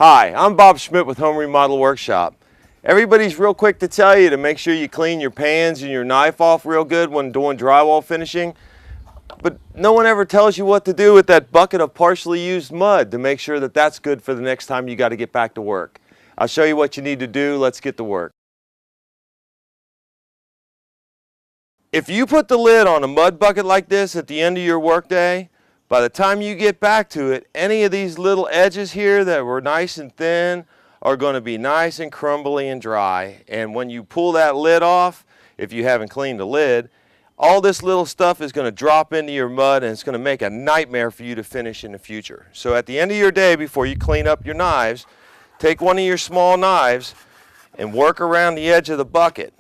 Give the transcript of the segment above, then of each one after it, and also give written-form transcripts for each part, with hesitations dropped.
Hi, I'm Bob Schmidt with Home Remodel Workshop. Everybody's real quick to tell you to make sure you clean your pans and your knife off real good when doing drywall finishing. But no one ever tells you what to do with that bucket of partially used mud to make sure that that's good for the next time you got to get back to work. I'll show you what you need to do. Let's get to work. If you put the lid on a mud bucket like this at the end of your workday, by the time you get back to it, any of these little edges here that were nice and thin are going to be nice and crumbly and dry. And when you pull that lid off, if you haven't cleaned the lid, all this little stuff is going to drop into your mud and it's going to make a nightmare for you to finish in the future. So at the end of your day, before you clean up your knives, take one of your small knives and work around the edge of the bucket,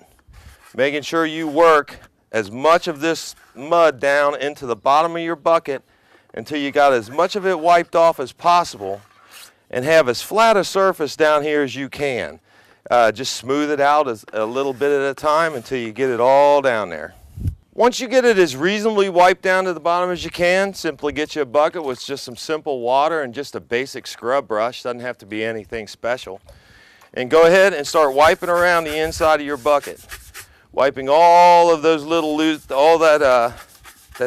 making sure you work as much of this mud down into the bottom of your bucket until you got as much of it wiped off as possible and have as flat a surface down here as you can. Just smooth it out a little bit at a time until you get it all down there. Once you get it as reasonably wiped down to the bottom as you can, simply get you a bucket with just some simple water and just a basic scrub brush. Doesn't have to be anything special. And go ahead and start wiping around the inside of your bucket. Wiping all of those little loose, all that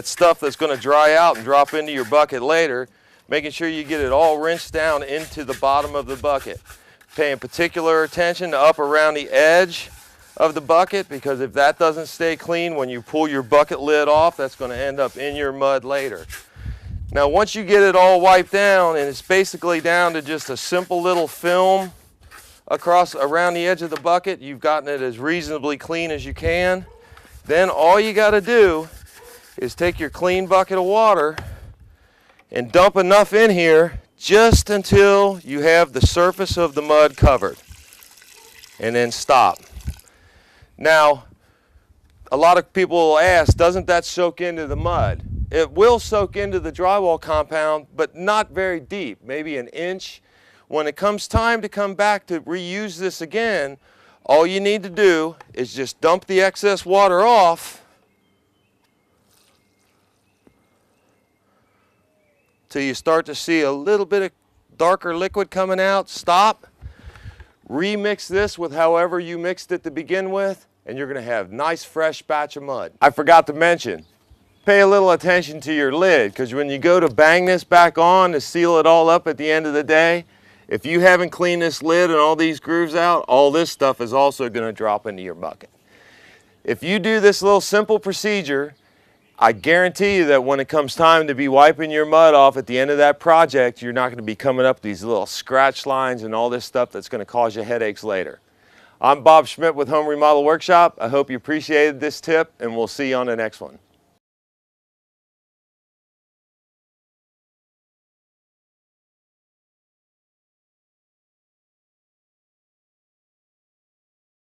stuff that's going to dry out and drop into your bucket later, making sure you get it all rinsed down into the bottom of the bucket. Paying particular attention to up around the edge of the bucket, because if that doesn't stay clean when you pull your bucket lid off, that's going to end up in your mud later. Now once you get it all wiped down and it's basically down to just a simple little film across around the edge of the bucket, you've gotten it as reasonably clean as you can, then all you got to do is take your clean bucket of water and dump enough in here just until you have the surface of the mud covered, and then stop. Now, a lot of people will ask, doesn't that soak into the mud? It will soak into the drywall compound, but not very deep, maybe an inch. When it comes time to come back to reuse this again, all you need to do is just dump the excess water off till you start to see a little bit of darker liquid coming out. Stop. Remix this with however you mixed it to begin with, and you're going to have a nice fresh batch of mud. I forgot to mention, pay a little attention to your lid, because when you go to bang this back on to seal it all up at the end of the day, if you haven't cleaned this lid and all these grooves out, all this stuff is also going to drop into your bucket. If you do this little simple procedure, I guarantee you that when it comes time to be wiping your mud off at the end of that project, you're not going to be coming up these little scratch lines and all this stuff that's going to cause you headaches later. I'm Bob Schmidt with Home Remodel Workshop. I hope you appreciated this tip, and we'll see you on the next one.